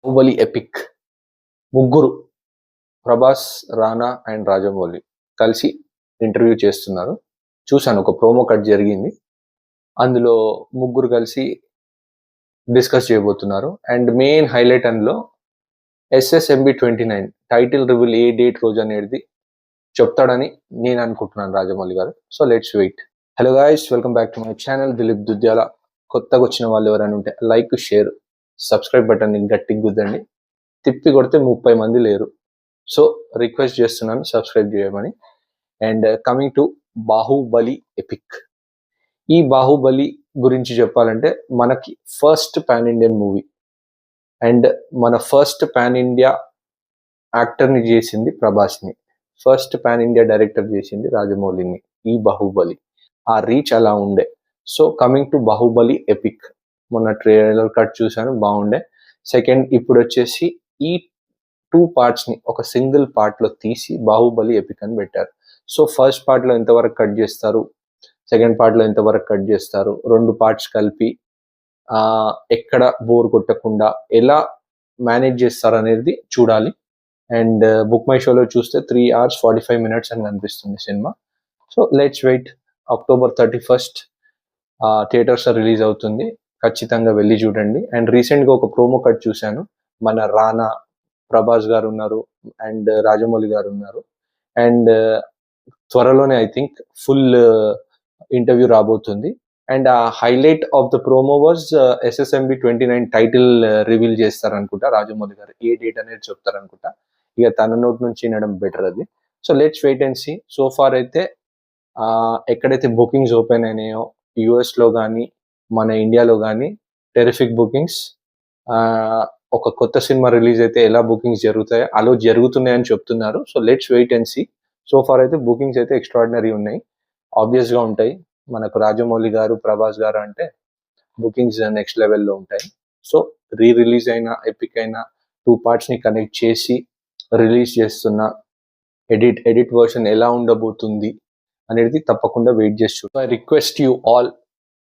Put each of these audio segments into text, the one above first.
Baahubali epic ముగ్గురు ప్రభాస్, రానా and Rajamouli కలిసి interview చేస్తున్నారు. చూశాను, ఒక ప్రోమో కట్ జరిగింది. అందులో ముగ్గురు కలిసి డిస్కస్ చేయబోతున్నారు. అండ్ మెయిన్ హైలైట్ అందులో SSMB 29 టైటిల్ రివీల్ ఏ డేట్ రోజు అనేది చెప్తాడని నేను అనుకుంటున్నాను Rajamouli garu. So let's wait. Hello guys, welcome back to my channel Dileep Dudyala. కొత్తగా వచ్చిన వాళ్ళు ఎవరైనా ఉంటే లైక్, షేర్, సబ్స్క్రైబ్ బటన్ని గట్టిగా గుద్దండి. తిప్పి కొడితే 30 మంది లేరు. సో రిక్వెస్ట్ చేస్తున్నాను సబ్స్క్రైబ్ చేయమని. And coming to Baahubali epic. ఈ బాహుబలి గురించి చెప్పాలంటే మనకి first pan Indian movie and మన ఫస్ట్ పాన్ ఇండియా యాక్టర్ని చేసింది ప్రభాస్ని, ఫస్ట్ పాన్ ఇండియా డైరెక్టర్ చేసింది రాజమౌళిని. ఈ బాహుబలి ఆ రీచ్ అలా ఉండే. So coming to Baahubali epic, మొన్న ట్రైలర్ కట్ చూసాను, బాగుండే. సెకండ్ ఇప్పుడు వచ్చేసి ఈ 2 పార్ట్స్ని ఒక సింగిల్ పార్ట్లో తీసి బాహుబలి ఎపిక్ అని పెట్టారు. సో ఫస్ట్ పార్ట్లో ఎంతవరకు కట్ చేస్తారు, సెకండ్ పార్ట్లో ఎంతవరకు కట్ చేస్తారు, 2 పార్ట్స్ కలిపి ఎక్కడ బోర్ కొట్టకుండా ఎలా మేనేజ్ చేస్తారు అనేది చూడాలి. అండ్ బుక్ మై షోలో చూస్తే 3 hours 45 minutes అని కనిపిస్తుంది సినిమా. So let's wait. October 31st theatres release అవుతుంది, ఖచ్చితంగా వెళ్ళి చూడండి. అండ్ రీసెంట్గా ఒక ప్రోమో కట్ చూశాను, మన రానా, ప్రభాస్ గారు ఉన్నారు అండ్ రాజమౌళి గారు ఉన్నారు. అండ్ త్వరలోనే ఐ థింక్ ఫుల్ ఇంటర్వ్యూ రాబోతుంది. అండ్ ఆ highlight of the promo was SSMB 29 title reveal చేస్తారనుకుంటా రాజమౌళి గారు. ఏ డేట్ అనేది చెప్తారనుకుంటా. ఇక తన నోట్ నుంచి వినడం బెటర్ అది. So let's wait and see. So far అయితే ఎక్కడైతే బుకింగ్స్ ఓపెన్ అయినాయో యుఎస్లో కానీ మన ఇండియాలో కానీ టెరిఫిక్ బుకింగ్స్. ఒక కొత్త సినిమా రిలీజ్ అయితే ఎలా బుకింగ్స్ జరుగుతాయో అలా జరుగుతున్నాయని చెప్తున్నారు. So let's wait and see. So far అయితే బుకింగ్స్ అయితే ఎక్స్ట్రాడినరీ ఉన్నాయి, ఆబ్వియస్గా ఉంటాయి. మనకు రాజమౌళి గారు, ప్రభాస్ గారు అంటే బుకింగ్స్ నెక్స్ట్ లెవెల్లో ఉంటాయి. సో రిలీజ్ అయిన ఎపిక్ అయిన 2 పార్ట్స్ని కనెక్ట్ చేసి రిలీజ్ చేస్తున్న ఎడిట్ వర్షన్ ఎలా ఉండబోతుంది అనేది తప్పకుండా వెయిట్ చేసి చూడండి. I request you all,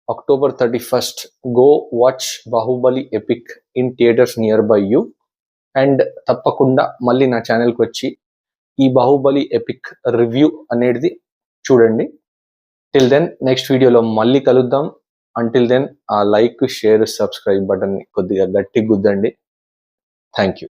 October 31st go watch Baahubali epic in theatres near by you. And తప్పకుండా మళ్ళీ నా ఛానల్కి వచ్చి ఈ బాహుబలి ఎపిక్ రివ్యూ అనేది చూడండి. టిల్ దెన్ నెక్స్ట్ వీడియోలో మళ్ళీ కలుద్దాం. అంటిల్ దెన్ ఆ లైక్, షేర్, సబ్స్క్రైబ్ బటన్ని కొద్దిగా గట్టి గుద్దండి. Thank you.